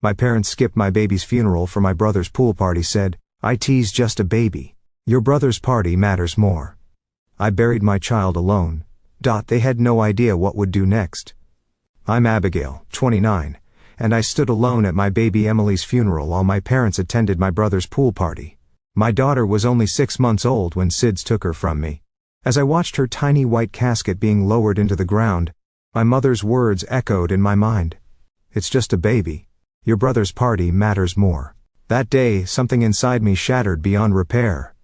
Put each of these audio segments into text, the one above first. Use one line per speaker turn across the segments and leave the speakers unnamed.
My parents skipped my baby's funeral for my brother's pool party, said, "It's just a baby. Your brother's party matters more." I buried my child alone. They had no idea what would do next. I'm Abigail, 29, and I stood alone at my baby Emily's funeral while my parents attended my brother's pool party. My daughter was only 6 months old when SIDS took her from me. As I watched her tiny white casket being lowered into the ground, my mother's words echoed in my mind. "It's just a baby. Your brother's party matters more." That day, something inside me shattered beyond repair.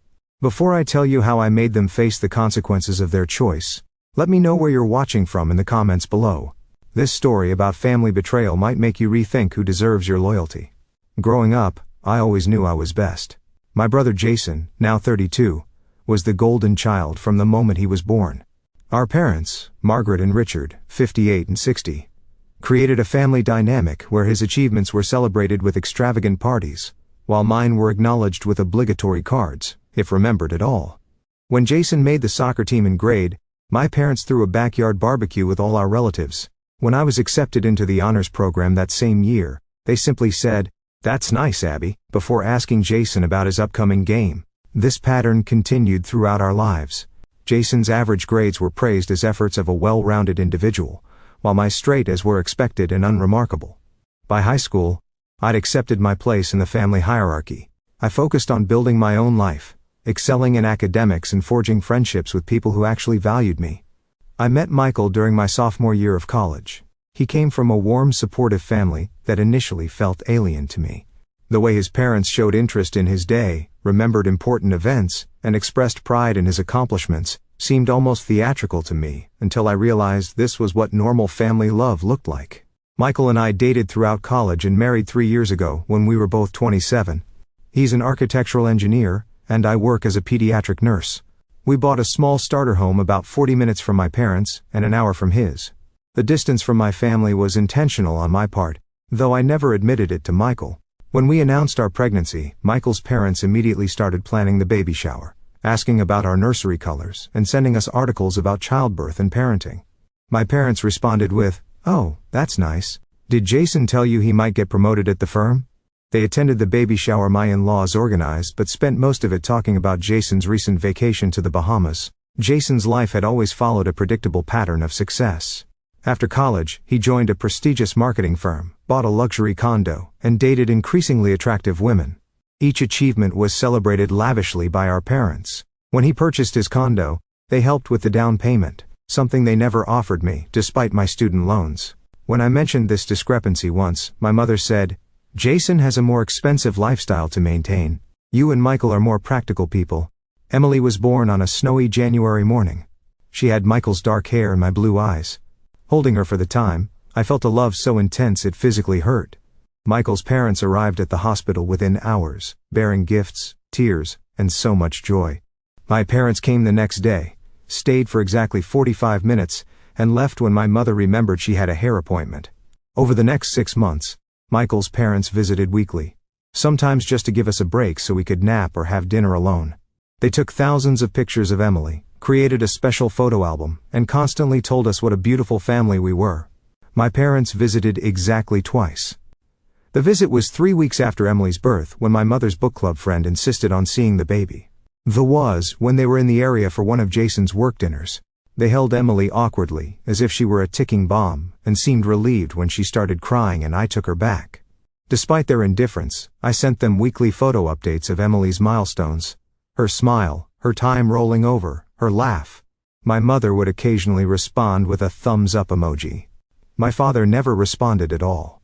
Before I tell you how I made them face the consequences of their choice, let me know where you're watching from in the comments below. This story about family betrayal might make you rethink who deserves your loyalty. Growing up, I always knew I was best. My brother Jason, now 32, was the golden child from the moment he was born. Our parents, Margaret and Richard, 58 and 60, created a family dynamic where his achievements were celebrated with extravagant parties, while mine were acknowledged with obligatory cards, if remembered at all. When Jason made the soccer team in grade, my parents threw a backyard barbecue with all our relatives. When I was accepted into the honors program that same year, they simply said, "That's nice, Abby," before asking Jason about his upcoming game. This pattern continued throughout our lives. Jason's average grades were praised as efforts of a well-rounded individual, while my straight A's were expected and unremarkable. By high school, I'd accepted my place in the family hierarchy. I focused on building my own life, excelling in academics and forging friendships with people who actually valued me. I met Michael during my sophomore year of college. He came from a warm, supportive family that initially felt alien to me. The way his parents showed interest in his day, remembered important events, and expressed pride in his accomplishments seemed almost theatrical to me until I realized this was what normal family love looked like. Michael and I dated throughout college and married 3 years ago when we were both 27. He's an architectural engineer, and I work as a pediatric nurse. We bought a small starter home about 40 minutes from my parents and an hour from his. The distance from my family was intentional on my part, though I never admitted it to Michael. When we announced our pregnancy, Michael's parents immediately started planning the baby shower, asking about our nursery colors and sending us articles about childbirth and parenting. My parents responded with, "Oh, that's nice. Did Jason tell you he might get promoted at the firm?" They attended the baby shower my in-laws organized but spent most of it talking about Jason's recent vacation to the Bahamas. Jason's life had always followed a predictable pattern of success. After college, he joined a prestigious marketing firm, bought a luxury condo, and dated increasingly attractive women. Each achievement was celebrated lavishly by our parents. When he purchased his condo, they helped with the down payment, something they never offered me, despite my student loans. When I mentioned this discrepancy once, my mother said, "Jason has a more expensive lifestyle to maintain. You and Michael are more practical people." Emily was born on a snowy January morning. She had Michael's dark hair and my blue eyes. Holding her for the time, I felt a love so intense it physically hurt. Michael's parents arrived at the hospital within hours, bearing gifts, tears, and so much joy. My parents came the next day, stayed for exactly 45 minutes, and left when my mother remembered she had a hair appointment. Over the next 6 months, Michael's parents visited weekly, sometimes just to give us a break so we could nap or have dinner alone. They took thousands of pictures of Emily, created a special photo album, and constantly told us what a beautiful family we were. My parents visited exactly twice. The visit was 3 weeks after Emily's birth when my mother's book club friend insisted on seeing the baby. When they were in the area for one of Jason's work dinners. They held Emily awkwardly, as if she were a ticking bomb, and seemed relieved when she started crying and I took her back. Despite their indifference, I sent them weekly photo updates of Emily's milestones. Her smile, her time rolling over, her laugh. My mother would occasionally respond with a thumbs up emoji. My father never responded at all.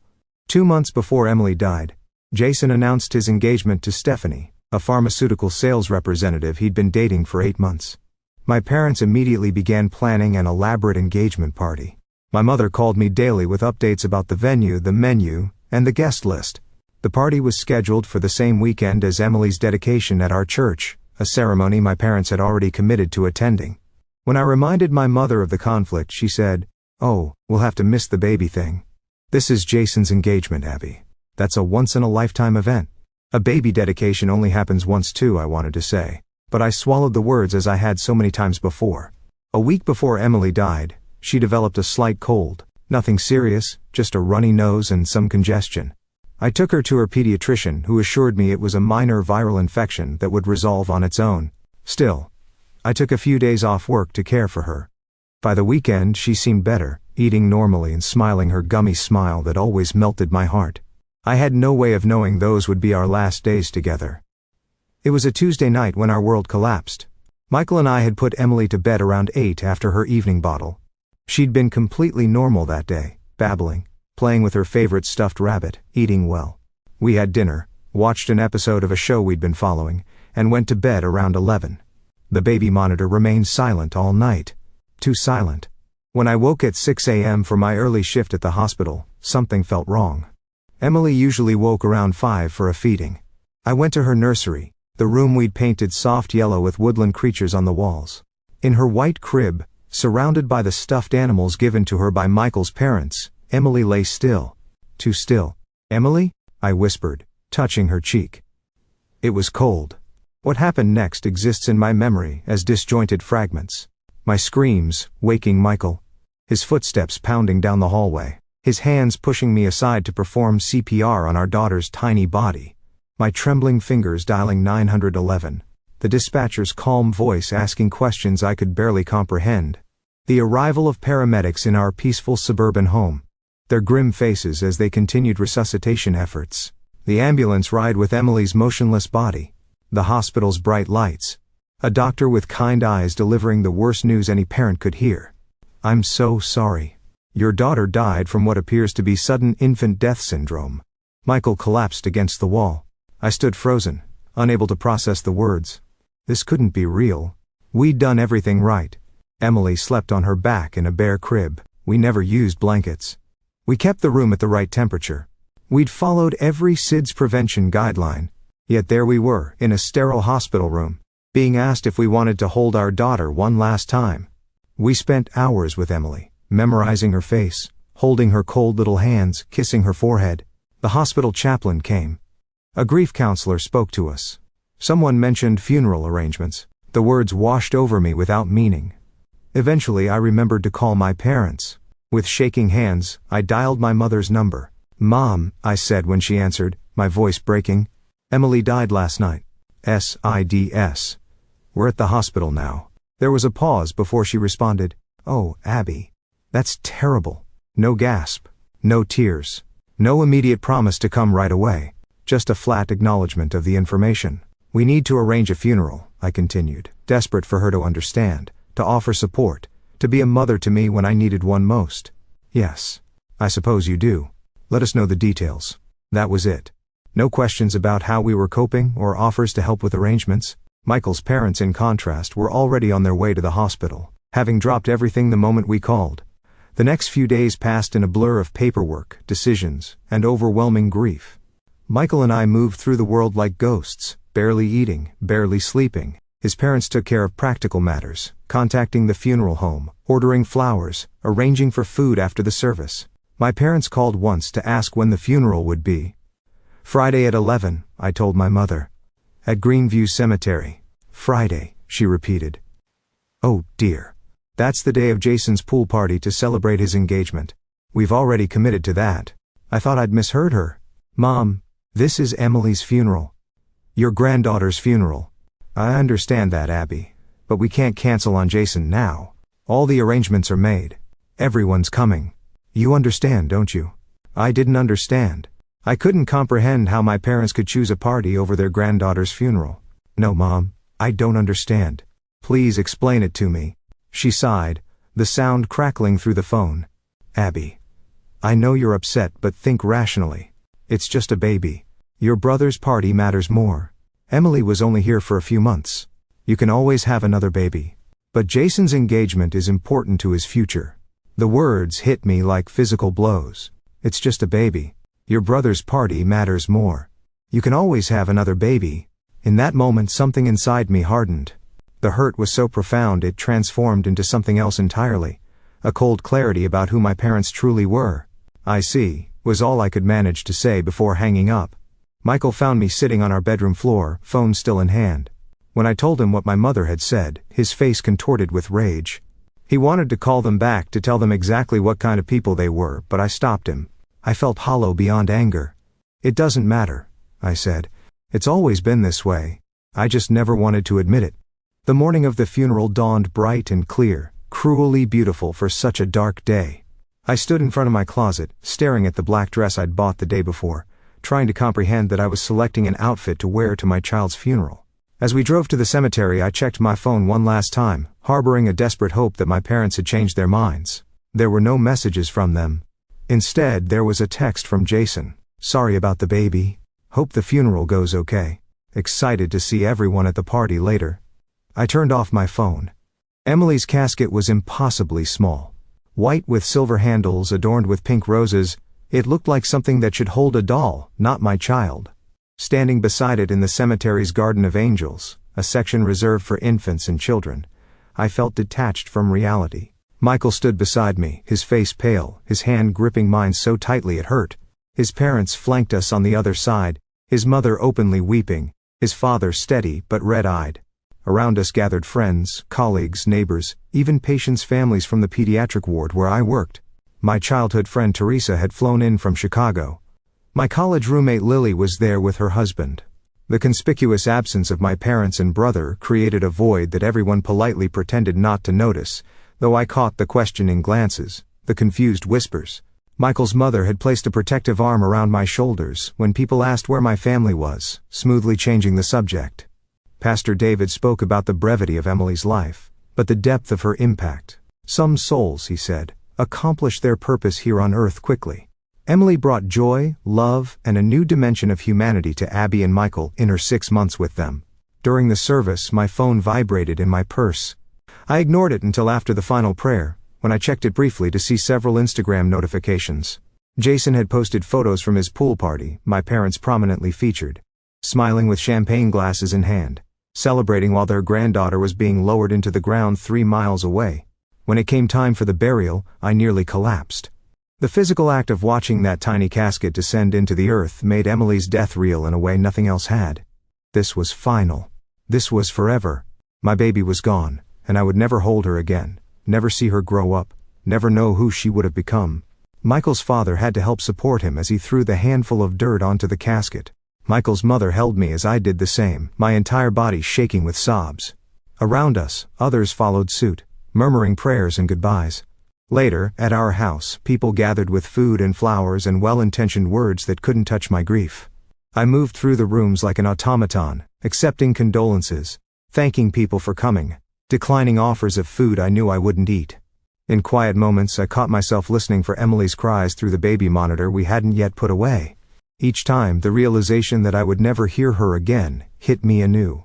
2 months before Emily died, Jason announced his engagement to Stephanie, a pharmaceutical sales representative he'd been dating for 8 months. My parents immediately began planning an elaborate engagement party. My mother called me daily with updates about the venue, the menu, and the guest list. The party was scheduled for the same weekend as Emily's dedication at our church, a ceremony my parents had already committed to attending. When I reminded my mother of the conflict, she said, "Oh, we'll have to miss the baby thing. This is Jason's engagement, Abby. That's a once-in-a-lifetime event." "A baby dedication only happens once too," I wanted to say, but I swallowed the words as I had so many times before. A week before Emily died, she developed a slight cold. Nothing serious, just a runny nose and some congestion. I took her to her pediatrician, who assured me it was a minor viral infection that would resolve on its own. Still, I took a few days off work to care for her. By the weekend she seemed better, eating normally and smiling her gummy smile that always melted my heart. I had no way of knowing those would be our last days together. It was a Tuesday night when our world collapsed. Michael and I had put Emily to bed around 8 after her evening bottle. She'd been completely normal that day, babbling, playing with her favorite stuffed rabbit, eating well. We had dinner, watched an episode of a show we'd been following, and went to bed around 11. The baby monitor remained silent all night. Too silent. When I woke at 6 a.m. for my early shift at the hospital, something felt wrong. Emily usually woke around 5 for a feeding. I went to her nursery, the room we'd painted soft yellow with woodland creatures on the walls. In her white crib, surrounded by the stuffed animals given to her by Michael's parents, Emily lay still. Too still. "Emily?" I whispered, touching her cheek. It was cold. What happened next exists in my memory as disjointed fragments. My screams, waking Michael. His footsteps pounding down the hallway. His hands pushing me aside to perform CPR on our daughter's tiny body. My trembling fingers dialing 911. The dispatcher's calm voice asking questions I could barely comprehend. The arrival of paramedics in our peaceful suburban home. Their grim faces as they continued resuscitation efforts. The ambulance ride with Emily's motionless body. The hospital's bright lights. A doctor with kind eyes delivering the worst news any parent could hear. "I'm so sorry. Your daughter died from what appears to be sudden infant death syndrome." Michael collapsed against the wall. I stood frozen, unable to process the words. This couldn't be real. We'd done everything right. Emily slept on her back in a bare crib. We never used blankets. We kept the room at the right temperature. We'd followed every SIDS prevention guideline. Yet there we were, in a sterile hospital room, being asked if we wanted to hold our daughter one last time. We spent hours with Emily, memorizing her face, holding her cold little hands, kissing her forehead. The hospital chaplain came. A grief counselor spoke to us. Someone mentioned funeral arrangements. The words washed over me without meaning. Eventually I remembered to call my parents. With shaking hands, I dialed my mother's number. "Mom," I said when she answered, my voice breaking. "Emily died last night. SIDS. We're at the hospital now." There was a pause before she responded, "Oh, Abby. That's terrible." No gasp. No tears. No immediate promise to come right away. Just a flat acknowledgement of the information. "We need to arrange a funeral," I continued, desperate for her to understand, to offer support, to be a mother to me when I needed one most. "Yes. I suppose you do. Let us know the details." That was it. No questions about how we were coping or offers to help with arrangements. Michael's parents, in contrast, were already on their way to the hospital, having dropped everything the moment we called. The next few days passed in a blur of paperwork, decisions, and overwhelming grief. Michael and I moved through the world like ghosts, barely eating, barely sleeping. His parents took care of practical matters, contacting the funeral home, ordering flowers, arranging for food after the service. My parents called once to ask when the funeral would be. "Friday at 11, I told my mother. "At Greenview Cemetery." "Friday," she repeated. "Oh, dear. That's the day of Jason's pool party to celebrate his engagement. We've already committed to that." I thought I'd misheard her. "Mom, this is Emily's funeral. Your granddaughter's funeral." "I understand that, Abby. But we can't cancel on Jason now. All the arrangements are made. Everyone's coming. You understand, don't you?" I didn't understand. I couldn't comprehend how my parents could choose a party over their granddaughter's funeral. "No, Mom, I don't understand. Please explain it to me." She sighed, the sound crackling through the phone. "Abby, I know you're upset, but think rationally. It's just a baby. Your brother's party matters more. Emily was only here for a few months. You can always have another baby. But Jason's engagement is important to his future." The words hit me like physical blows. It's just a baby. Your brother's party matters more. You can always have another baby. In that moment something inside me hardened. The hurt was so profound it transformed into something else entirely. A cold clarity about who my parents truly were. "I see," was all I could manage to say before hanging up. Michael found me sitting on our bedroom floor, phone still in hand. When I told him what my mother had said, his face contorted with rage. He wanted to call them back to tell them exactly what kind of people they were, but I stopped him. I felt hollow beyond anger. It doesn't matter, I said. It's always been this way. I just never wanted to admit it. The morning of the funeral dawned bright and clear, cruelly beautiful for such a dark day. I stood in front of my closet, staring at the black dress I'd bought the day before, trying to comprehend that I was selecting an outfit to wear to my child's funeral. As we drove to the cemetery, I checked my phone one last time, harboring a desperate hope that my parents had changed their minds. There were no messages from them. Instead, there was a text from Jason. Sorry about the baby. Hope the funeral goes okay. Excited to see everyone at the party later. I turned off my phone. Emily's casket was impossibly small. White with silver handles adorned with pink roses, it looked like something that should hold a doll, not my child. Standing beside it in the cemetery's Garden of Angels, a section reserved for infants and children, I felt detached from reality. Michael stood beside me, his face pale, his hand gripping mine so tightly it hurt. His parents flanked us on the other side, his mother openly weeping, his father steady but red-eyed. Around us gathered friends, colleagues, neighbors, even patients' families from the pediatric ward where I worked. My childhood friend Teresa had flown in from Chicago. My college roommate Lily was there with her husband. The conspicuous absence of my parents and brother created a void that everyone politely pretended not to notice, though I caught the questioning glances, the confused whispers. Michael's mother had placed a protective arm around my shoulders when people asked where my family was, smoothly changing the subject. Pastor David spoke about the brevity of Emily's life, but the depth of her impact. Some souls, he said, accomplish their purpose here on earth quickly. Emily brought joy, love, and a new dimension of humanity to Abby and Michael in her 6 months with them. During the service, my phone vibrated in my purse. I ignored it until after the final prayer, when I checked it briefly to see several Instagram notifications. Jason had posted photos from his pool party, my parents prominently featured, smiling with champagne glasses in hand, celebrating while their granddaughter was being lowered into the ground 3 miles away. When it came time for the burial, I nearly collapsed. The physical act of watching that tiny casket descend into the earth made Emily's death real in a way nothing else had. This was final. This was forever. My baby was gone, and I would never hold her again, never see her grow up, never know who she would have become. Michael's father had to help support him as he threw the handful of dirt onto the casket. Michael's mother held me as I did the same, my entire body shaking with sobs. Around us, others followed suit, murmuring prayers and goodbyes. Later, at our house, people gathered with food and flowers and well-intentioned words that couldn't touch my grief. I moved through the rooms like an automaton, accepting condolences, thanking people for coming, declining offers of food I knew I wouldn't eat. In quiet moments, I caught myself listening for Emily's cries through the baby monitor we hadn't yet put away. Each time, the realization that I would never hear her again hit me anew.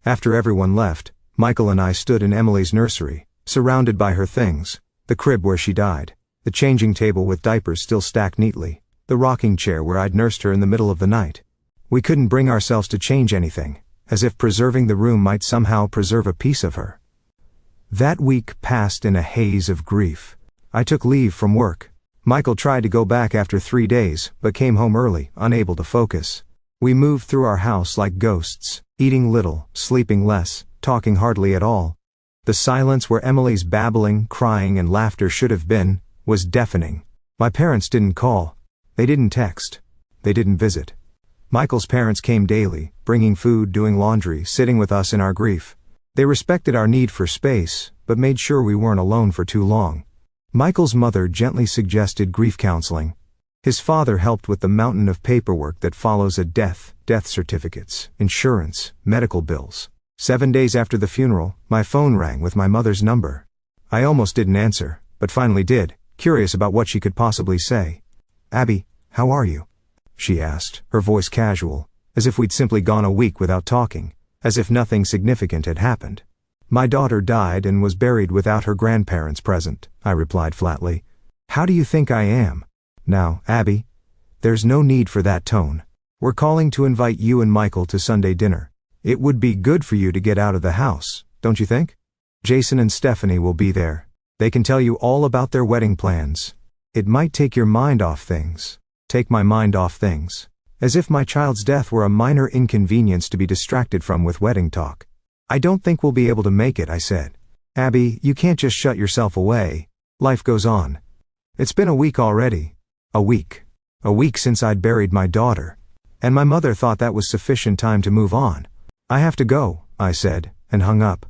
After everyone left, Michael and I stood in Emily's nursery, surrounded by her things. The crib where she died, the changing table with diapers still stacked neatly, the rocking chair where I'd nursed her in the middle of the night. We couldn't bring ourselves to change anything, as if preserving the room might somehow preserve a piece of her. That week passed in a haze of grief. I took leave from work. Michael tried to go back after 3 days, but came home early, unable to focus. We moved through our house like ghosts, eating little, sleeping less, talking hardly at all. The silence where Emily's babbling, crying, and laughter should have been, was deafening. My parents didn't call. They didn't text. They didn't visit. Michael's parents came daily, bringing food, doing laundry, sitting with us in our grief. They respected our need for space, but made sure we weren't alone for too long. Michael's mother gently suggested grief counseling. His father helped with the mountain of paperwork that follows a death certificates, insurance, medical bills. 7 days after the funeral, my phone rang with my mother's number. I almost didn't answer, but finally did, curious about what she could possibly say. "Abby, how are you?" she asked, her voice casual, as if we'd simply gone a week without talking, as if nothing significant had happened. "My daughter died and was buried without her grandparents present," I replied flatly. "How do you think I am?" "Now, Abby, there's no need for that tone. We're calling to invite you and Michael to Sunday dinner. It would be good for you to get out of the house, don't you think? Jason and Stephanie will be there. They can tell you all about their wedding plans. It might take your mind off things. Take my mind off things. As if my child's death were a minor inconvenience to be distracted from with wedding talk. I don't think we'll be able to make it," I said. "Abby, you can't just shut yourself away. Life goes on. It's been a week already. A week. A week since I'd buried my daughter, And my mother thought that was sufficient time to move on. "I have to go," I said, and hung up.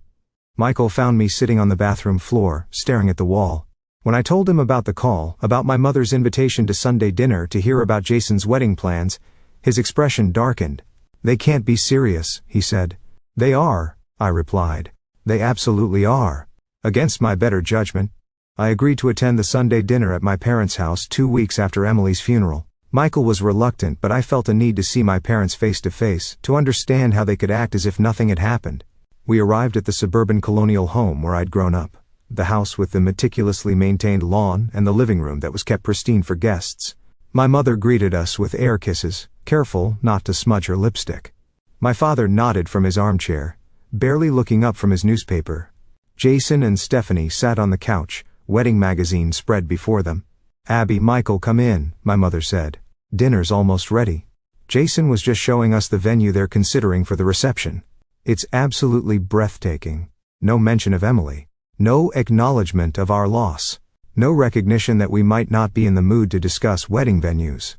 Michael found me sitting on the bathroom floor, staring at the wall. When I told him about the call, about my mother's invitation to Sunday dinner to hear about Jason's wedding plans, his expression darkened. "They can't be serious," he said. "They are," I replied. "They absolutely are." Against my better judgment, I agreed to attend the Sunday dinner at my parents' house 2 weeks after Emily's funeral. Michael was reluctant, but I felt a need to see my parents face to face, to understand how they could act as if nothing had happened. We arrived at the suburban colonial home where I'd grown up, the house with the meticulously maintained lawn and the living room that was kept pristine for guests. My mother greeted us with air kisses, careful not to smudge her lipstick. My father nodded from his armchair, barely looking up from his newspaper. Jason and Stephanie sat on the couch, wedding magazine spread before them. "Abby, Michael, come in," my mother said. "Dinner's almost ready." Jason was just showing us the venue they're considering for the reception. It's absolutely breathtaking. No mention of Emily. No acknowledgement of our loss. No recognition that we might not be in the mood to discuss wedding venues.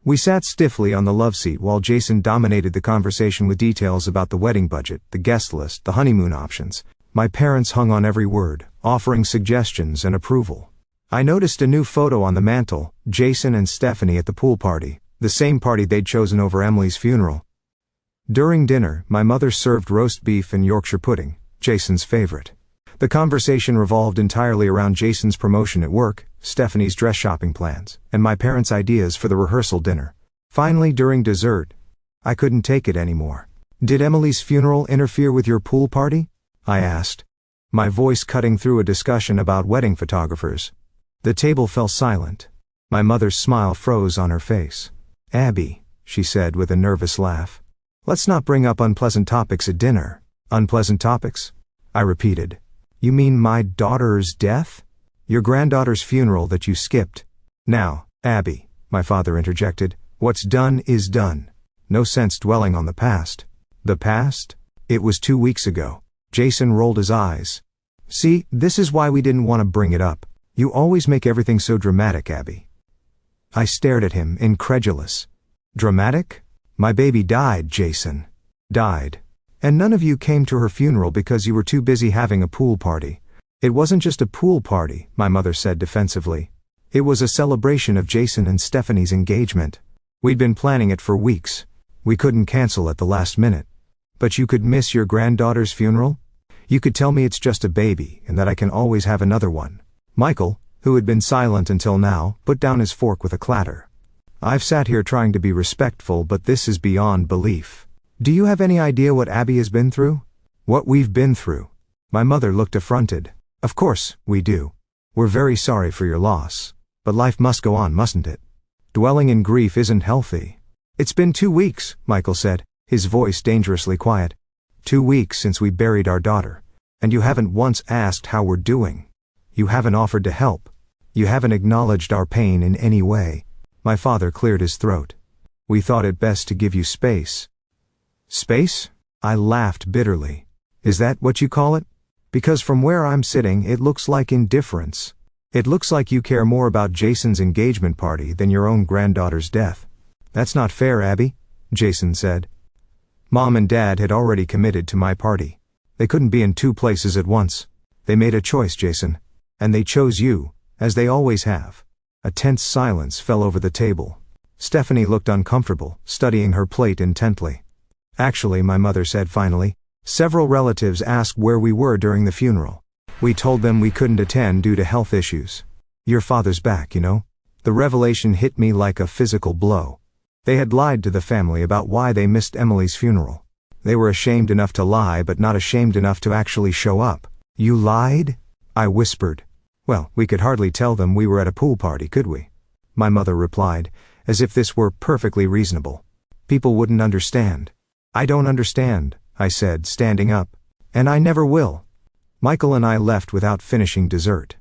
We sat stiffly on the love seat while Jason dominated the conversation with details about the wedding budget, the guest list, the honeymoon options. My parents hung on every word, offering suggestions and approval. I noticed a new photo on the mantle, Jason and Stephanie at the pool party, the same party they'd chosen over Emily's funeral. During dinner, my mother served roast beef and Yorkshire pudding, Jason's favorite. The conversation revolved entirely around Jason's promotion at work, Stephanie's dress shopping plans, and my parents' ideas for the rehearsal dinner. Finally, during dessert, I couldn't take it anymore. "Did Emily's funeral interfere with your pool party?" I asked, my voice cutting through a discussion about wedding photographers. The table fell silent. My mother's smile froze on her face. "Abby," she said with a nervous laugh, "let's not bring up unpleasant topics at dinner." "Unpleasant topics?" I repeated. "You mean my daughter's death? Your granddaughter's funeral that you skipped?" "Now, Abby," my father interjected, "what's done is done. No sense dwelling on the past." "The past? It was 2 weeks ago." Jason rolled his eyes. "See, this is why we didn't want to bring it up. You always make everything so dramatic, Abby." I stared at him, incredulous. "Dramatic? My baby died, Jason. Died. And none of you came to her funeral because you were too busy having a pool party." "It wasn't just a pool party," my mother said defensively. "It was a celebration of Jason and Stephanie's engagement. We'd been planning it for weeks. We couldn't cancel at the last minute." "But you could miss your granddaughter's funeral? You could tell me it's just a baby and that I can always have another one." Michael, who had been silent until now, put down his fork with a clatter. "I've sat here trying to be respectful, but this is beyond belief. Do you have any idea what Abby has been through? What we've been through?" My mother looked affronted. "Of course, we do. We're very sorry for your loss. But life must go on, mustn't it? Dwelling in grief isn't healthy." "It's been 2 weeks, Michael said, his voice dangerously quiet. 2 weeks since we buried our daughter. And you haven't once asked how we're doing. You haven't offered to help. You haven't acknowledged our pain in any way." My father cleared his throat. "We thought it best to give you space." "Space?" I laughed bitterly. "Is that what you call it? Because from where I'm sitting it looks like indifference. It looks like you care more about Jason's engagement party than your own granddaughter's death." "That's not fair, Abby," Jason said. "Mom and Dad had already committed to my party. They couldn't be in 2 places at once. They made a choice, Jason. And they chose you, as they always have." A tense silence fell over the table. Stephanie looked uncomfortable, studying her plate intently. "Actually," my mother said finally, "several relatives asked where we were during the funeral. We told them we couldn't attend due to health issues. Your father's back, you know." The revelation hit me like a physical blow. They had lied to the family about why they missed Emily's funeral. They were ashamed enough to lie, but not ashamed enough to actually show up. "You lied?" I whispered. "Well, we could hardly tell them we were at a pool party, could we?" My mother replied, as if this were perfectly reasonable. "People wouldn't understand." "I don't understand," I said, standing up. "And I never will." Michael and I left without finishing dessert.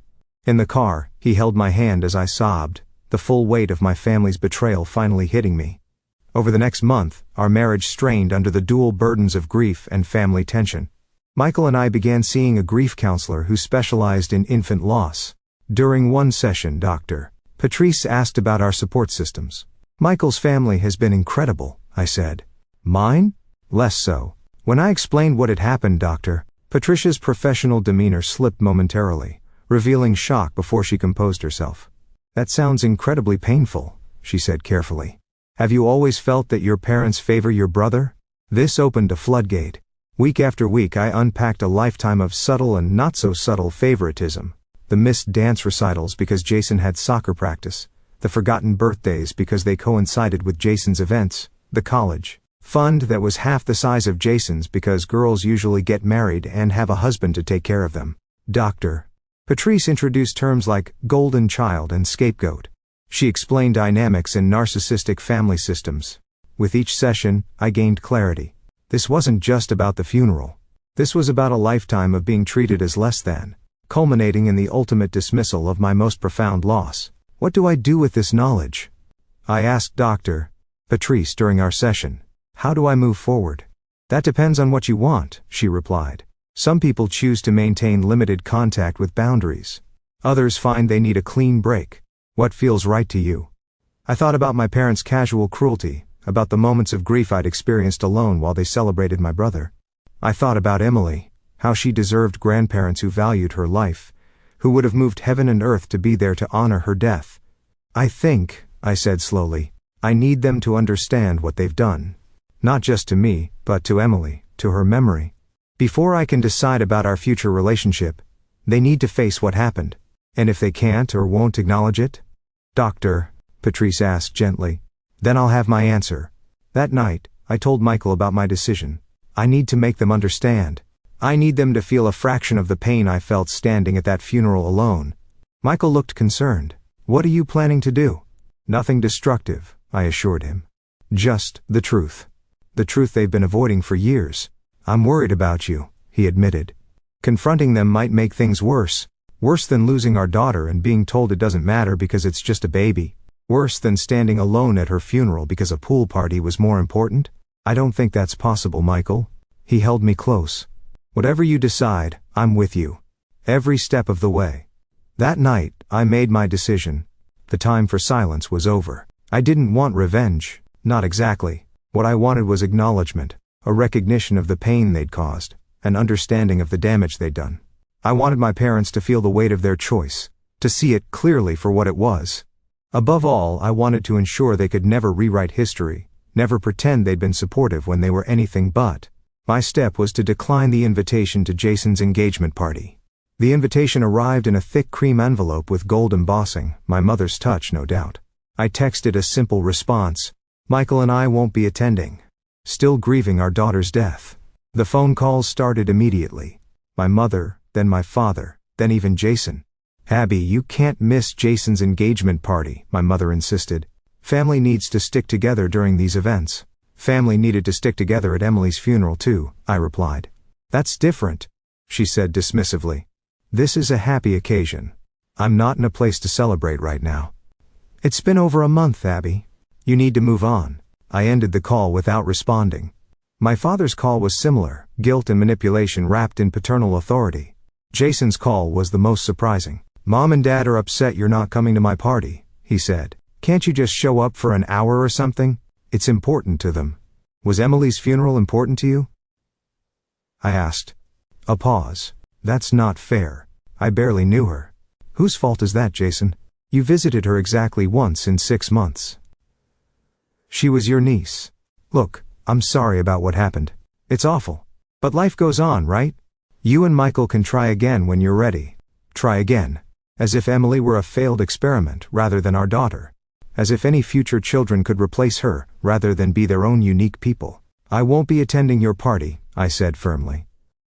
In the car, he held my hand as I sobbed, the full weight of my family's betrayal finally hitting me. Over the next month, our marriage strained under the dual burdens of grief and family tension. Michael and I began seeing a grief counselor who specialized in infant loss. During one session, Dr. Patrice asked about our support systems. Michael's family has been incredible, I said. Mine? Less so. When I explained what had happened, Dr. Patricia's professional demeanor slipped momentarily, revealing shock before she composed herself. That sounds incredibly painful, she said carefully. Have you always felt that your parents favor your brother? This opened a floodgate. Week after week I unpacked a lifetime of subtle and not so subtle favoritism. The missed dance recitals because Jason had soccer practice, the forgotten birthdays because they coincided with Jason's events, the college fund that was half the size of Jason's because girls usually get married and have a husband to take care of them. Dr. Patrice introduced terms like golden child and scapegoat. She explained dynamics in narcissistic family systems. With each session, I gained clarity. This wasn't just about the funeral. This was about a lifetime of being treated as less than, culminating in the ultimate dismissal of my most profound loss. What do I do with this knowledge? I asked Dr. Patrice during our session. How do I move forward? That depends on what you want, she replied. Some people choose to maintain limited contact with boundaries. Others find they need a clean break. What feels right to you? I thought about my parents' casual cruelty, about the moments of grief I'd experienced alone while they celebrated my brother. I thought about Emily, how she deserved grandparents who valued her life, who would have moved heaven and earth to be there to honor her death. I think, I said slowly, I need them to understand what they've done. Not just to me, but to Emily, to her memory. Before I can decide about our future relationship, they need to face what happened. And if they can't or won't acknowledge it? Dr. Patrice asked gently. Then I'll have my answer. That night, I told Michael about my decision. I need to make them understand. I need them to feel a fraction of the pain I felt standing at that funeral alone. Michael looked concerned. What are you planning to do? Nothing destructive, I assured him. Just the truth. The truth they've been avoiding for years. I'm worried about you, he admitted. Confronting them might make things worse. Worse than losing our daughter and being told it doesn't matter because it's just a baby. Worse than standing alone at her funeral because a pool party was more important. I don't think that's possible, Michael. He held me close. Whatever you decide, I'm with you. Every step of the way. That night, I made my decision. The time for silence was over. I didn't want revenge. Not exactly. What I wanted was acknowledgement, a recognition of the pain they'd caused, an understanding of the damage they'd done. I wanted my parents to feel the weight of their choice, to see it clearly for what it was. Above all, I wanted to ensure they could never rewrite history, never pretend they'd been supportive when they were anything but. My step was to decline the invitation to Jason's engagement party. The invitation arrived in a thick cream envelope with gold embossing, my mother's touch, no doubt. I texted a simple response. Michael and I won't be attending. Still grieving our daughter's death. The phone calls started immediately. My mother, then my father, then even Jason. Abby, you can't miss Jason's engagement party, my mother insisted. Family needs to stick together during these events. Family needed to stick together at Emily's funeral too, I replied. That's different, she said dismissively. This is a happy occasion. I'm not in a place to celebrate right now. It's been over a month, Abby. You need to move on. I ended the call without responding. My father's call was similar, guilt and manipulation wrapped in paternal authority. Jason's call was the most surprising. Mom and Dad are upset you're not coming to my party, he said. Can't you just show up for an hour or something? It's important to them. Was Emily's funeral important to you? I asked. A pause. That's not fair. I barely knew her. Whose fault is that, Jason? You visited her exactly once in 6 months. She was your niece. Look, I'm sorry about what happened. It's awful. But life goes on, right? You and Michael can try again when you're ready. Try again. As if Emily were a failed experiment rather than our daughter. As if any future children could replace her, rather than be their own unique people. I won't be attending your party, I said firmly.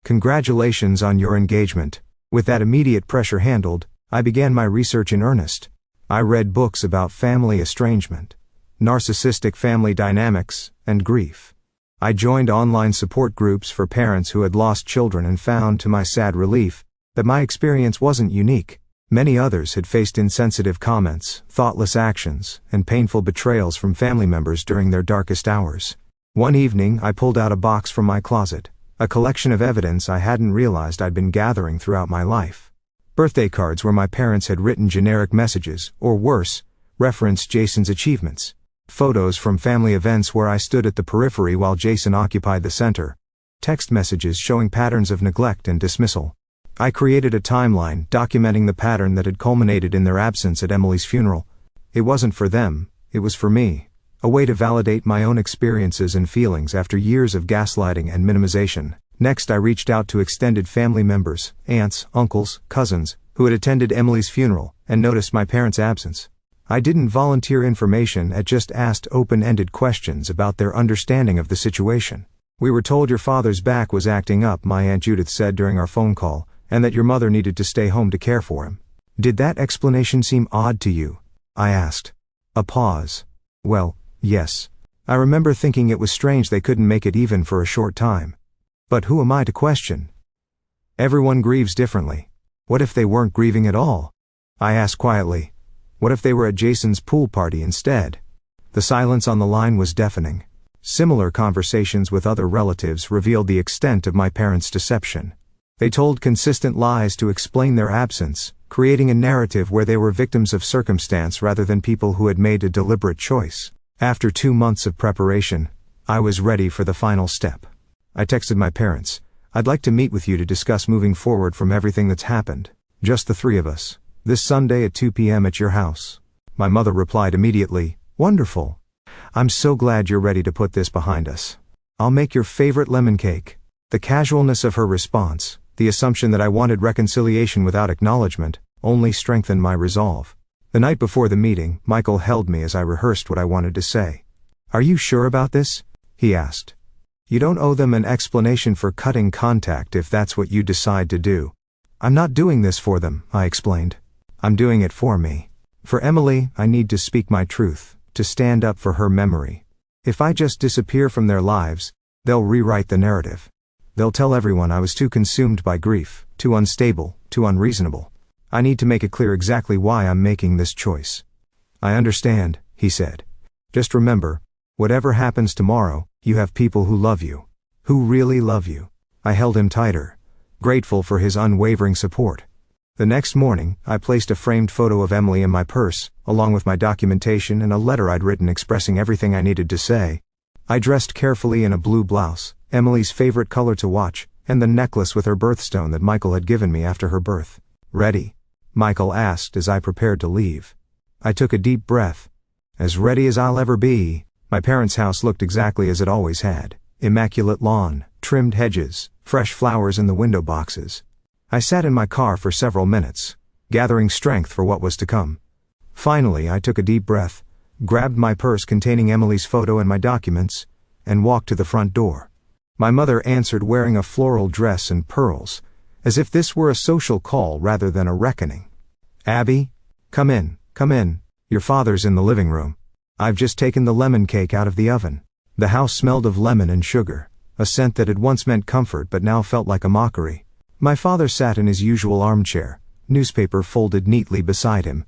Congratulations on your engagement. With that immediate pressure handled, I began my research in earnest. I read books about family estrangement, narcissistic family dynamics, and grief. I joined online support groups for parents who had lost children and found, to my sad relief, that my experience wasn't unique. Many others had faced insensitive comments, thoughtless actions, and painful betrayals from family members during their darkest hours. One evening, I pulled out a box from my closet, a collection of evidence I hadn't realized I'd been gathering throughout my life. Birthday cards where my parents had written generic messages, or worse, referenced Jason's achievements. Photos from family events where I stood at the periphery while Jason occupied the center. Text messages showing patterns of neglect and dismissal. I created a timeline documenting the pattern that had culminated in their absence at Emily's funeral. It wasn't for them, it was for me. A way to validate my own experiences and feelings after years of gaslighting and minimization. Next, I reached out to extended family members, aunts, uncles, cousins, who had attended Emily's funeral and noticed my parents' absence. I didn't volunteer information, I just asked open-ended questions about their understanding of the situation. "We were told your father's back was acting up," my Aunt Judith said during our phone call, "and that your mother needed to stay home to care for him. Did that explanation seem odd to you?" I asked. A pause. "Well, yes. I remember thinking it was strange they couldn't make it even for a short time. But who am I to question? Everyone grieves differently. What if they weren't grieving at all?" I asked quietly. What if they were at Jason's pool party instead? The silence on the line was deafening. Similar conversations with other relatives revealed the extent of my parents' deception. They told consistent lies to explain their absence, creating a narrative where they were victims of circumstance rather than people who had made a deliberate choice. After 2 months of preparation, I was ready for the final step. I texted my parents, "I'd like to meet with you to discuss moving forward from everything that's happened. Just the 3 of us. This Sunday at 2 p.m. at your house." My mother replied immediately, "Wonderful. I'm so glad you're ready to put this behind us. I'll make your favorite lemon cake." The casualness of her response, the assumption that I wanted reconciliation without acknowledgement, only strengthened my resolve. The night before the meeting, Michael held me as I rehearsed what I wanted to say. "Are you sure about this?" he asked. "You don't owe them an explanation for cutting contact if that's what you decide to do." "I'm not doing this for them," I explained. "I'm doing it for me. For Emily, I need to speak my truth, to stand up for her memory. If I just disappear from their lives, they'll rewrite the narrative. They'll tell everyone I was too consumed by grief, too unstable, too unreasonable. I need to make it clear exactly why I'm making this choice." "I understand," he said. "Just remember, whatever happens tomorrow, you have people who love you. Who really love you." I held him tighter, grateful for his unwavering support. The next morning, I placed a framed photo of Emily in my purse, along with my documentation and a letter I'd written expressing everything I needed to say. I dressed carefully in a blue blouse, Emily's favorite color to watch, and the necklace with her birthstone that Michael had given me after her birth. "Ready?" Michael asked as I prepared to leave. I took a deep breath. As ready as I'll ever be. My parents' house looked exactly as it always had. Immaculate lawn, trimmed hedges, fresh flowers in the window boxes. I sat in my car for several minutes, gathering strength for what was to come. Finally, I took a deep breath, grabbed my purse containing Emily's photo and my documents, and walked to the front door. My mother answered wearing a floral dress and pearls, as if this were a social call rather than a reckoning. "Abby, come in, your father's in the living room. I've just taken the lemon cake out of the oven." The house smelled of lemon and sugar, a scent that had once meant comfort but now felt like a mockery. My father sat in his usual armchair, newspaper folded neatly beside him.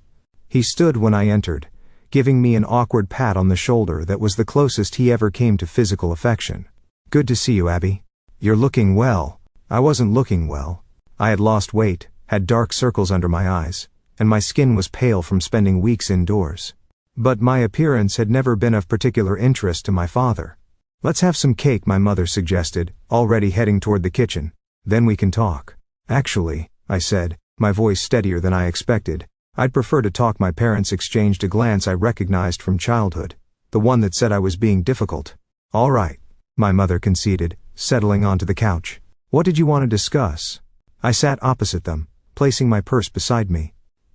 He stood when I entered, giving me an awkward pat on the shoulder that was the closest he ever came to physical affection. "Good to see you, Abby. You're looking well." I wasn't looking well. I had lost weight, had dark circles under my eyes, and my skin was pale from spending weeks indoors. But my appearance had never been of particular interest to my father. "Let's have some cake," my mother suggested, already heading toward the kitchen. "Then we can talk." "Actually," I said, my voice steadier than I expected, "I'd prefer to talk." My parents exchanged a glance I recognized from childhood, the one that said I was being difficult. "All right," my mother conceded, settling onto the couch. "What did you want to discuss?" I sat opposite them, placing my purse beside me.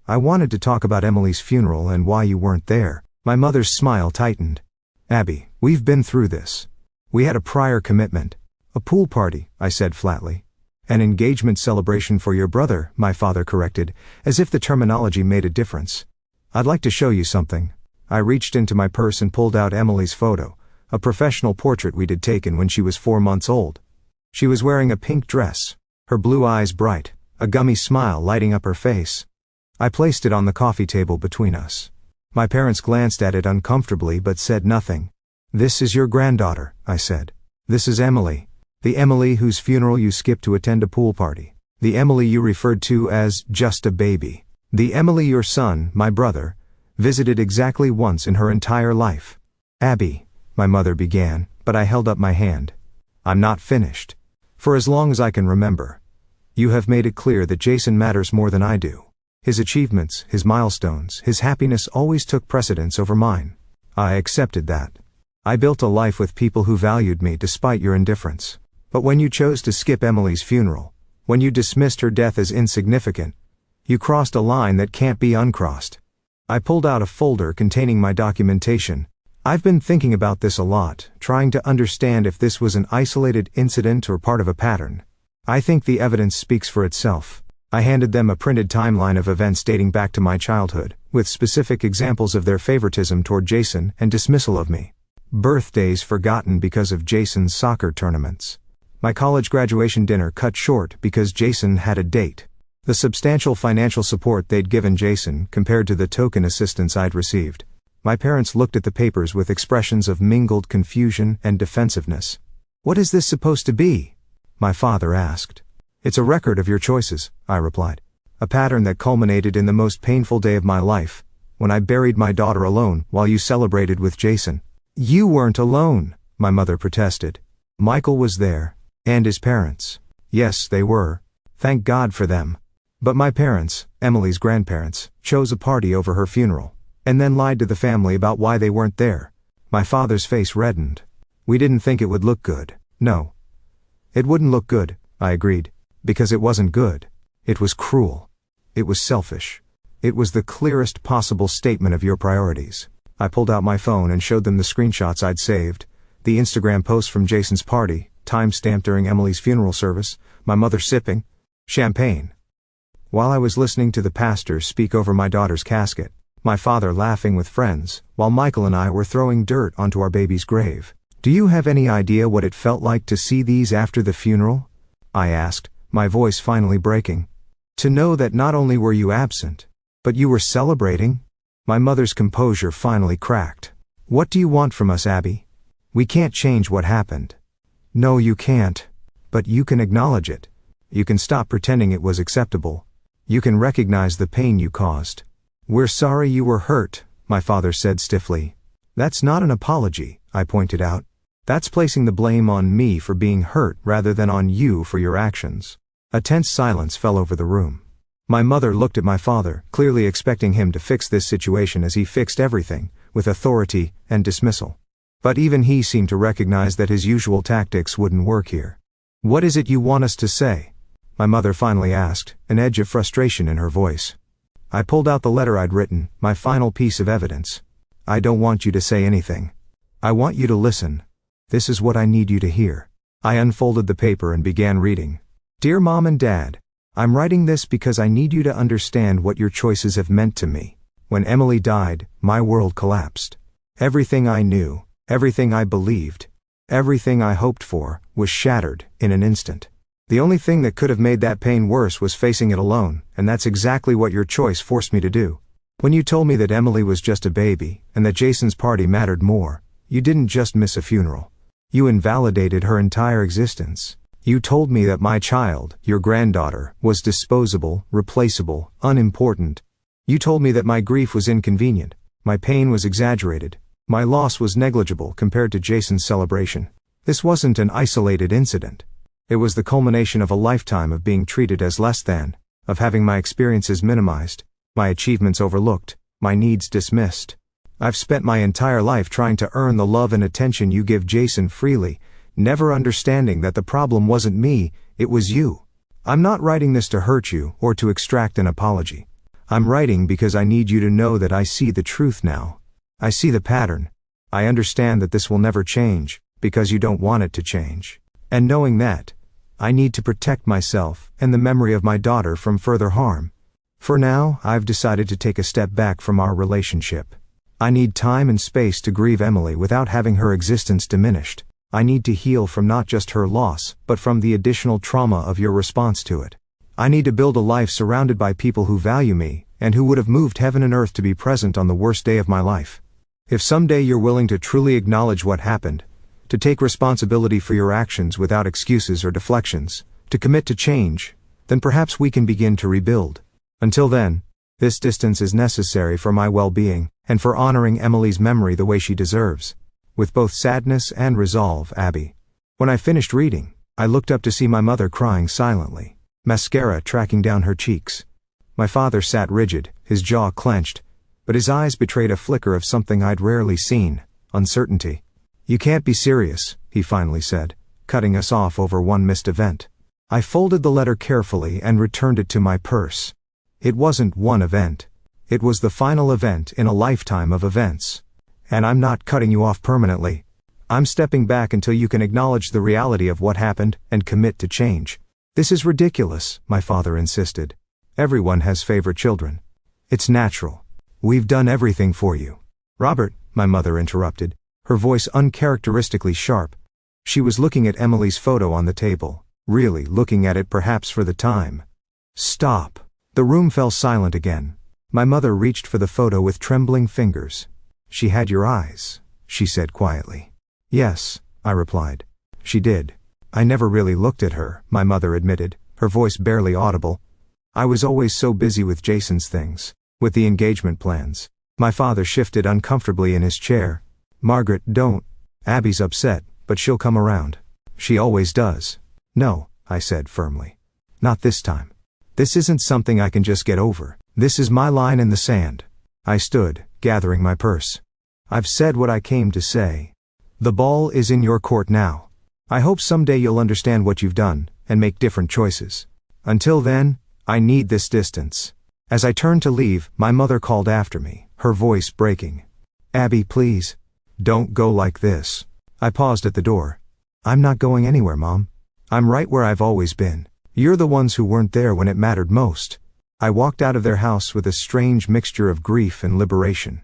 "I wanted to talk about Emily's funeral and why you weren't there." My mother's smile tightened. "Abby, we've been through this. We had a prior commitment." "A pool party," I said flatly. "An engagement celebration for your brother," my father corrected, as if the terminology made a difference. "I'd like to show you something." I reached into my purse and pulled out Emily's photo, a professional portrait we'd had taken when she was 4 months old. She was wearing a pink dress, her blue eyes bright, a gummy smile lighting up her face. I placed it on the coffee table between us. My parents glanced at it uncomfortably but said nothing. "This is your granddaughter," I said. "This is Emily. The Emily whose funeral you skipped to attend a pool party. The Emily you referred to as just a baby. The Emily your son, my brother, visited exactly once in her entire life. Abby, my mother began, but I held up my hand. I'm not finished. For as long as I can remember, you have made it clear that Jason matters more than I do. His achievements, his milestones, his happiness always took precedence over mine. I accepted that. I built a life with people who valued me despite your indifference. But when you chose to skip Emily's funeral, when you dismissed her death as insignificant, you crossed a line that can't be uncrossed. I pulled out a folder containing my documentation. I've been thinking about this a lot, trying to understand if this was an isolated incident or part of a pattern. I think the evidence speaks for itself. I handed them a printed timeline of events dating back to my childhood, with specific examples of their favoritism toward Jason and dismissal of me. Birthdays forgotten because of Jason's soccer tournaments. My college graduation dinner cut short because Jason had a date. The substantial financial support they'd given Jason compared to the token assistance I'd received. My parents looked at the papers with expressions of mingled confusion and defensiveness. "What is this supposed to be?" my father asked. "It's a record of your choices," I replied. "A pattern that culminated in the most painful day of my life, when I buried my daughter alone while you celebrated with Jason." "You weren't alone," my mother protested. "Michael was there, and his parents." "Yes, they were. Thank God for them. But my parents, Emily's grandparents, chose a party over her funeral, and then lied to the family about why they weren't there." My father's face reddened. "We didn't think it would look good." "No. It wouldn't look good," I agreed, "because it wasn't good. It was cruel. It was selfish. It was the clearest possible statement of your priorities." I pulled out my phone and showed them the screenshots I'd saved, the Instagram post from Jason's party, time-stamped during Emily's funeral service, my mother sipping champagne while I was listening to the pastor speak over my daughter's casket, my father laughing with friends, while Michael and I were throwing dirt onto our baby's grave. "Do you have any idea what it felt like to see these after the funeral?" I asked, my voice finally breaking. "To know that not only were you absent, but you were celebrating?" My mother's composure finally cracked. "What do you want from us, Abby? We can't change what happened." "No, you can't. But you can acknowledge it. You can stop pretending it was acceptable. You can recognize the pain you caused." "We're sorry you were hurt," my father said stiffly. "That's not an apology," I pointed out. "That's placing the blame on me for being hurt rather than on you for your actions." A tense silence fell over the room. My mother looked at my father, clearly expecting him to fix this situation as he fixed everything, with authority and dismissal. But even he seemed to recognize that his usual tactics wouldn't work here. "What is it you want us to say?" my mother finally asked, an edge of frustration in her voice. I pulled out the letter I'd written, my final piece of evidence. "I don't want you to say anything. I want you to listen. This is what I need you to hear." I unfolded the paper and began reading. "Dear Mom and Dad, I'm writing this because I need you to understand what your choices have meant to me. When Emily died, my world collapsed. Everything I knew, everything I believed, everything I hoped for, was shattered in an instant. The only thing that could have made that pain worse was facing it alone, and that's exactly what your choice forced me to do. When you told me that Emily was just a baby, and that Jason's party mattered more, you didn't just miss a funeral. You invalidated her entire existence. You told me that my child, your granddaughter, was disposable, replaceable, unimportant. You told me that my grief was inconvenient, my pain was exaggerated, my loss was negligible compared to Jason's celebration. This wasn't an isolated incident. It was the culmination of a lifetime of being treated as less than, of having my experiences minimized, my achievements overlooked, my needs dismissed. I've spent my entire life trying to earn the love and attention you give Jason freely, never understanding that the problem wasn't me, it was you. I'm not writing this to hurt you or to extract an apology. I'm writing because I need you to know that I see the truth now. I see the pattern. I understand that this will never change, because you don't want it to change. And knowing that, I need to protect myself and the memory of my daughter from further harm. For now, I've decided to take a step back from our relationship. I need time and space to grieve Emily without having her existence diminished. I need to heal from not just her loss, but from the additional trauma of your response to it. I need to build a life surrounded by people who value me, and who would have moved heaven and earth to be present on the worst day of my life. If someday you're willing to truly acknowledge what happened, to take responsibility for your actions without excuses or deflections, to commit to change, then perhaps we can begin to rebuild. Until then, this distance is necessary for my well-being, and for honoring Emily's memory the way she deserves. with both sadness and resolve, Abby. When I finished reading, I looked up to see my mother crying silently, mascara tracking down her cheeks. My father sat rigid, his jaw clenched, but his eyes betrayed a flicker of something I'd rarely seen: uncertainty. "You can't be serious," he finally said, cutting us off over one missed event. I folded the letter carefully and returned it to my purse. It wasn't one event. It was the final event in a lifetime of events. "And I'm not cutting you off permanently. I'm stepping back until you can acknowledge the reality of what happened and commit to change." "This is ridiculous," my father insisted. "Everyone has favorite children. It's natural. We've done everything for you." "Robert," my mother interrupted, her voice uncharacteristically sharp. She was looking at Emily's photo on the table, really looking at it perhaps for the time. "Stop." The room fell silent again. My mother reached for the photo with trembling fingers. "She had your eyes," she said quietly. "Yes," I replied. "She did. I never really looked at her," my mother admitted, her voice barely audible. "I was always so busy with Jason's things, with the engagement plans." My father shifted uncomfortably in his chair. "Margaret, don't. Abby's upset, but she'll come around. She always does." "No," I said firmly. "Not this time. This isn't something I can just get over. This is my line in the sand." I stood, gathering my purse. "I've said what I came to say. The ball is in your court now. I hope someday you'll understand what you've done, and make different choices. Until then, I need this distance." As I turned to leave, my mother called after me, her voice breaking. "Abby, please. Don't go like this." I paused at the door. "I'm not going anywhere, Mom. I'm right where I've always been. You're the ones who weren't there when it mattered most." I walked out of their house with a strange mixture of grief and liberation.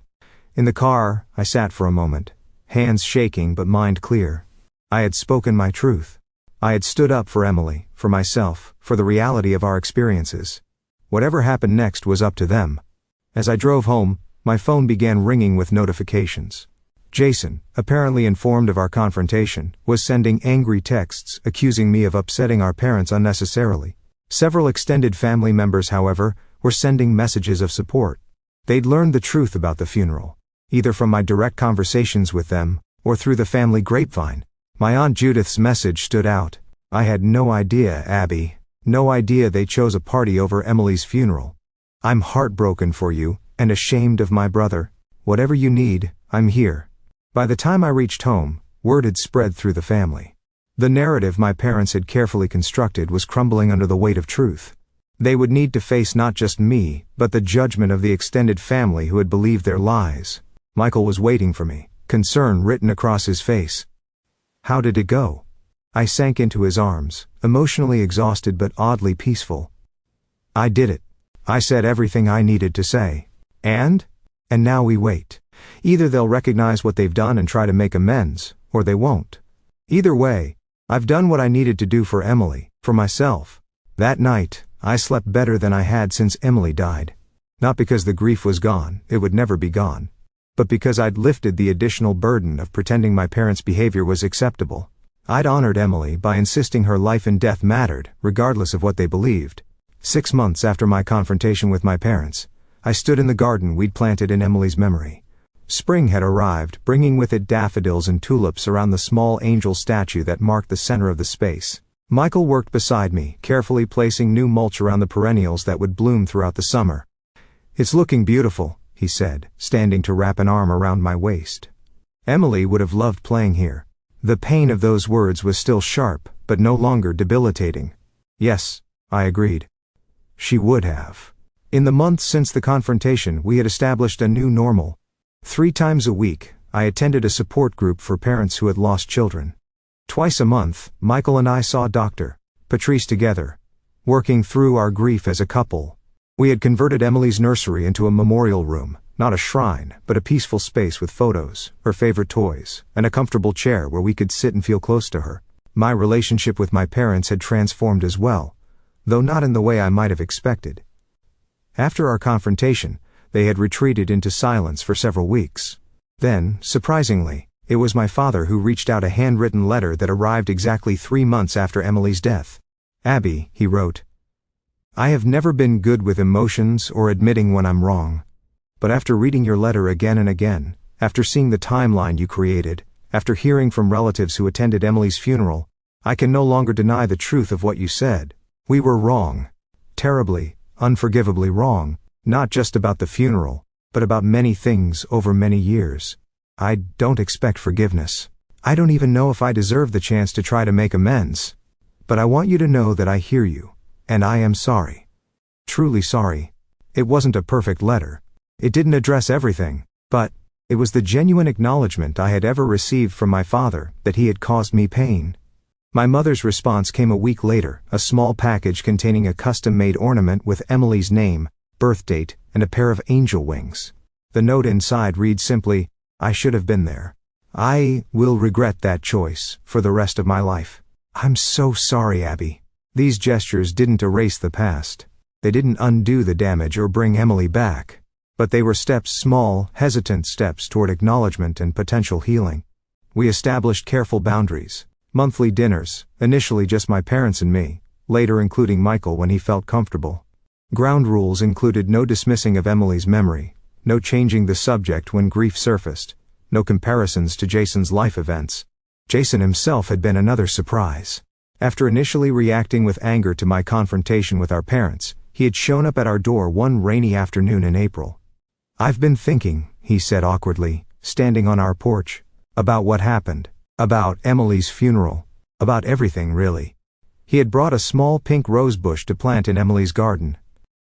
In the car, I sat for a moment, hands shaking but mind clear. I had spoken my truth. I had stood up for Emily, for myself, for the reality of our experiences. Whatever happened next was up to them. As I drove home, my phone began ringing with notifications. Jason, apparently informed of our confrontation, was sending angry texts accusing me of upsetting our parents unnecessarily. Several extended family members, however, were sending messages of support. They'd learned the truth about the funeral, either from my direct conversations with them, or through the family grapevine. My Aunt Judith's message stood out. "I had no idea, Abby. No idea they chose a party over Emily's funeral. I'm heartbroken for you, and ashamed of my brother. Whatever you need, I'm here." By the time I reached home, word had spread through the family. The narrative my parents had carefully constructed was crumbling under the weight of truth. They would need to face not just me, but the judgment of the extended family who had believed their lies. Michael was waiting for me, concern written across his face. "How did it go?" I sank into his arms, emotionally exhausted but oddly peaceful. "I did it. I said everything I needed to say. And now we wait. Either they'll recognize what they've done and try to make amends, or they won't. Either way, I've done what I needed to do for Emily, for myself." That night, I slept better than I had since Emily died. Not because the grief was gone, it would never be gone, but because I'd lifted the additional burden of pretending my parents' behavior was acceptable. I'd honored Emily by insisting her life and death mattered, regardless of what they believed. 6 months after my confrontation with my parents, I stood in the garden we'd planted in Emily's memory. Spring had arrived, bringing with it daffodils and tulips around the small angel statue that marked the center of the space. Michael worked beside me, carefully placing new mulch around the perennials that would bloom throughout the summer. "It's looking beautiful," he said, standing to wrap an arm around my waist. "Emily would have loved playing here." The pain of those words was still sharp, but no longer debilitating. "Yes," I agreed. "She would have." In the months since the confrontation, we had established a new normal. 3 times a week, I attended a support group for parents who had lost children. Twice a month, Michael and I saw Dr. Patrice together, working through our grief as a couple. We had converted Emily's nursery into a memorial room, not a shrine, but a peaceful space with photos, her favorite toys, and a comfortable chair where we could sit and feel close to her. My relationship with my parents had transformed as well, though not in the way I might have expected. After our confrontation, they had retreated into silence for several weeks. Then, surprisingly, it was my father who reached out a handwritten letter that arrived exactly 3 months after Emily's death. "Abby," he wrote, "I have never been good with emotions or admitting when I'm wrong. But after reading your letter again and again, after seeing the timeline you created, After hearing from relatives who attended Emily's funeral, I can no longer deny the truth of what you said. We were wrong. Terribly, unforgivably wrong, not just about the funeral, but about many things over many years. I don't expect forgiveness. I don't even know if I deserve the chance to try to make amends. But I want you to know that I hear you, and I am sorry. Truly sorry. It wasn't a perfect letter. It didn't address everything, but it was the genuine acknowledgement I had ever received from my father that he had caused me pain. My mother's response came a week later, a small package containing a custom-made ornament with Emily's name, birth date, and a pair of angel wings. The note inside reads simply, "I should have been there. I will regret that choice for the rest of my life. I'm so sorry, Abby." These gestures didn't erase the past. They didn't undo the damage or bring Emily back. But they were steps, small, hesitant steps toward acknowledgement and potential healing. We established careful boundaries. Monthly dinners, initially just my parents and me, later including Michael when he felt comfortable. Ground rules included no dismissing of Emily's memory, no changing the subject when grief surfaced, no comparisons to Jason's life events. Jason himself had been another surprise. After initially reacting with anger to my confrontation with our parents, he had shown up at our door one rainy afternoon in April. "I've been thinking," he said awkwardly, standing on our porch, "about what happened. About Emily's funeral. About everything, really." He had brought a small pink rose bush to plant in Emily's garden.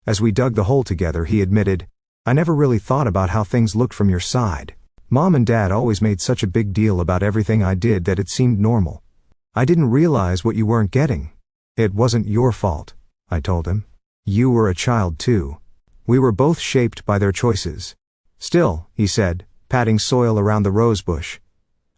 As we dug the hole together, he admitted, "I never really thought about how things looked from your side. Mom and Dad always made such a big deal about everything I did that it seemed normal. I didn't realize what you weren't getting. It wasn't your fault," I told him. "You were a child too. We were both shaped by their choices." "Still," he said, patting soil around the rose bush,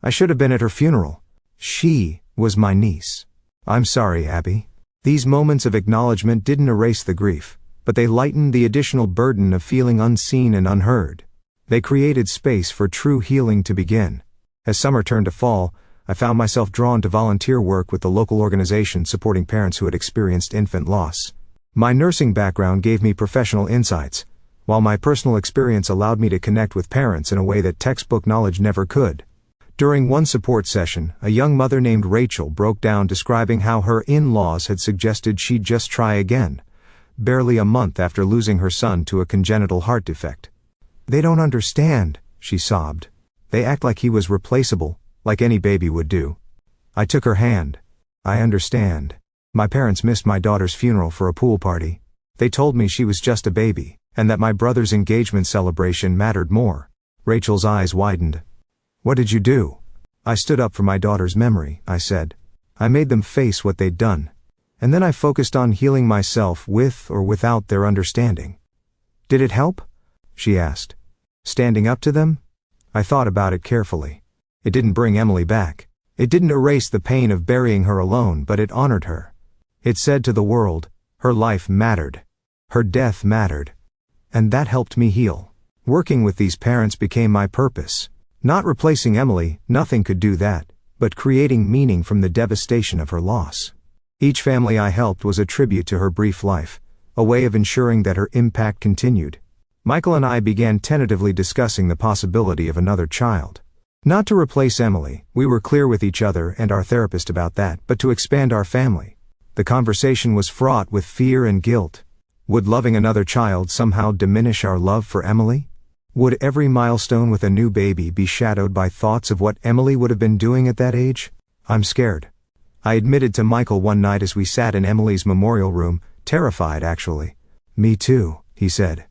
"I should have been at her funeral. She was my niece. I'm sorry, Abby." These moments of acknowledgement didn't erase the grief, but they lightened the additional burden of feeling unseen and unheard. They created space for true healing to begin. As summer turned to fall, I found myself drawn to volunteer work with the local organization supporting parents who had experienced infant loss. My nursing background gave me professional insights, while my personal experience allowed me to connect with parents in a way that textbook knowledge never could. During one support session, a young mother named Rachel broke down describing how her in-laws had suggested she'd just try again, barely a month after losing her son to a congenital heart defect. "They don't understand," she sobbed. "They act like he was replaceable, like any baby would do." I took her hand. "I understand. My parents missed my daughter's funeral for a pool party. They told me she was just a baby, and that my brother's engagement celebration mattered more." Rachel's eyes widened. "What did you do?" "I stood up for my daughter's memory," I said. "I made them face what they'd done. And then I focused on healing myself with or without their understanding." "Did it help?" she asked. "Standing up to them?" I thought about it carefully. It didn't bring Emily back. It didn't erase the pain of burying her alone, but it honored her. It said to the world, her life mattered. Her death mattered. And that helped me heal. Working with these parents became my purpose. Not replacing Emily, nothing could do that, but creating meaning from the devastation of her loss. Each family I helped was a tribute to her brief life, a way of ensuring that her impact continued. Michael and I began tentatively discussing the possibility of another child. Not to replace Emily, we were clear with each other and our therapist about that, but to expand our family. The conversation was fraught with fear and guilt. Would loving another child somehow diminish our love for Emily? Would every milestone with a new baby be shadowed by thoughts of what Emily would have been doing at that age? "I'm scared," I admitted to Michael one night as we sat in Emily's memorial room, terrified actually. "Me too," he said.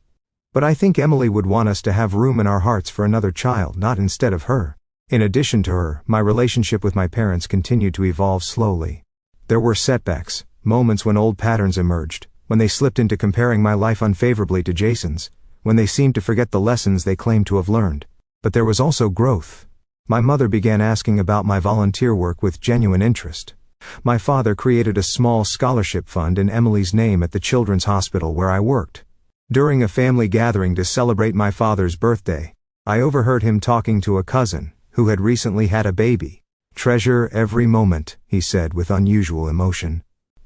"But I think Emily would want us to have room in our hearts for another child, not instead of her." In addition to her, my relationship with my parents continued to evolve slowly. There were setbacks, moments when old patterns emerged, when they slipped into comparing my life unfavorably to Jason's, when they seemed to forget the lessons they claimed to have learned. But there was also growth. My mother began asking about my volunteer work with genuine interest. My father created a small scholarship fund in Emily's name at the children's hospital where I worked. During a family gathering to celebrate my father's birthday, I overheard him talking to a cousin who had recently had a baby. "Treasure every moment," he said with unusual emotion.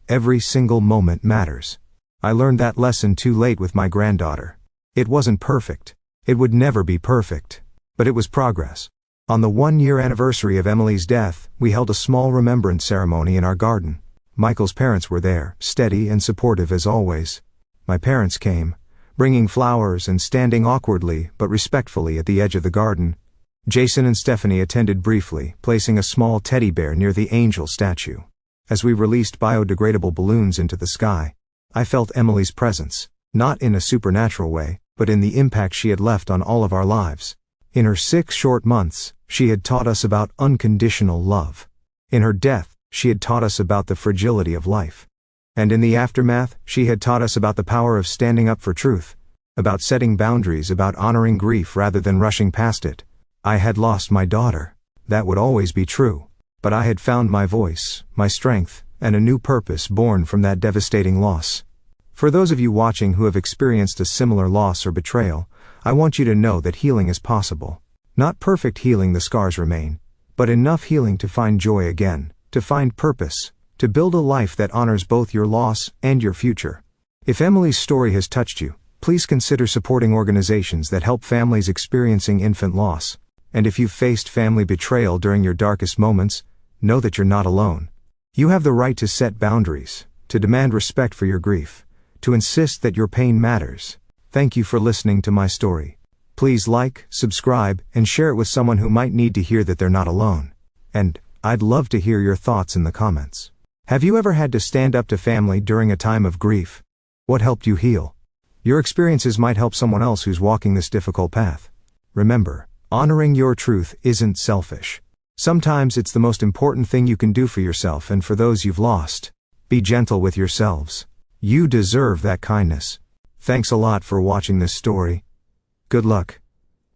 "Every single moment matters." I learned that lesson too late with my granddaughter. It wasn't perfect. It would never be perfect. But it was progress. On the 1-year anniversary of Emily's death, we held a small remembrance ceremony in our garden. Michael's parents were there, steady and supportive as always. My parents came, bringing flowers and standing awkwardly but respectfully at the edge of the garden. Jason and Stephanie attended briefly, placing a small teddy bear near the angel statue. As we released biodegradable balloons into the sky, I felt Emily's presence, not in a supernatural way, but in the impact she had left on all of our lives. In her 6 short months, she had taught us about unconditional love. In her death, she had taught us about the fragility of life. And in the aftermath, she had taught us about the power of standing up for truth, about setting boundaries, about honoring grief rather than rushing past it. I had lost my daughter. That would always be true. But I had found my voice, my strength, and a new purpose born from that devastating loss. For those of you watching who have experienced a similar loss or betrayal, I want you to know that healing is possible. Not perfect healing, the scars remain, but enough healing to find joy again, to find purpose, to build a life that honors both your loss and your future. If Emily's story has touched you, please consider supporting organizations that help families experiencing infant loss. And if you've faced family betrayal during your darkest moments, know that you're not alone. You have the right to set boundaries, to demand respect for your grief, to insist that your pain matters. Thank you for listening to my story. Please like, subscribe, and share it with someone who might need to hear that they're not alone. And I'd love to hear your thoughts in the comments. Have you ever had to stand up to family during a time of grief? What helped you heal? Your experiences might help someone else who's walking this difficult path. Remember, honoring your truth isn't selfish. Sometimes it's the most important thing you can do for yourself and for those you've lost. Be gentle with yourselves. You deserve that kindness. Thanks a lot for watching this story. Good luck.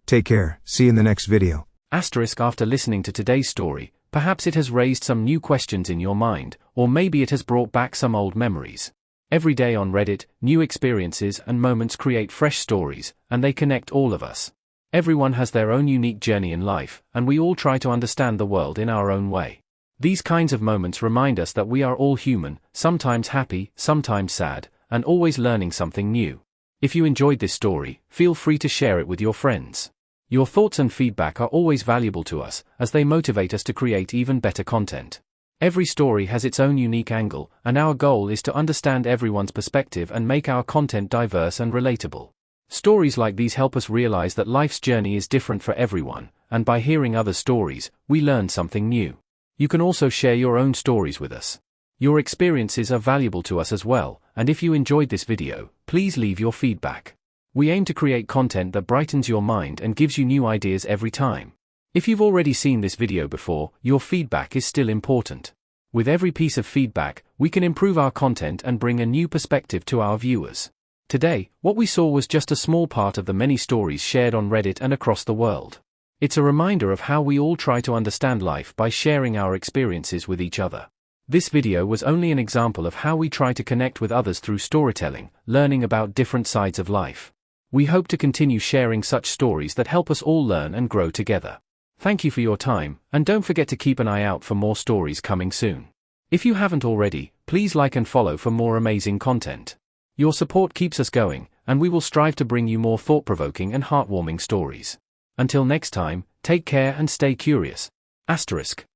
Take care. See you in the next video.
After listening to today's story, perhaps it has raised some new questions in your mind, or maybe it has brought back some old memories. Every day on Reddit, new experiences and moments create fresh stories, and they connect all of us. Everyone has their own unique journey in life, and we all try to understand the world in our own way. These kinds of moments remind us that we are all human, sometimes happy, sometimes sad, and always learning something new. If you enjoyed this story, feel free to share it with your friends. Your thoughts and feedback are always valuable to us, as they motivate us to create even better content. Every story has its own unique angle, and our goal is to understand everyone's perspective and make our content diverse and relatable. Stories like these help us realize that life's journey is different for everyone, and by hearing other stories, we learn something new. You can also share your own stories with us. Your experiences are valuable to us as well, and if you enjoyed this video, please leave your feedback. We aim to create content that brightens your mind and gives you new ideas every time. If you've already seen this video before, your feedback is still important. With every piece of feedback, we can improve our content and bring a new perspective to our viewers. Today, what we saw was just a small part of the many stories shared on Reddit and across the world. It's a reminder of how we all try to understand life by sharing our experiences with each other. This video was only an example of how we try to connect with others through storytelling, learning about different sides of life. We hope to continue sharing such stories that help us all learn and grow together. Thank you for your time, and don't forget to keep an eye out for more stories coming soon. If you haven't already, please like and follow for more amazing content. Your support keeps us going, and we will strive to bring you more thought-provoking and heartwarming stories. Until next time, take care and stay curious.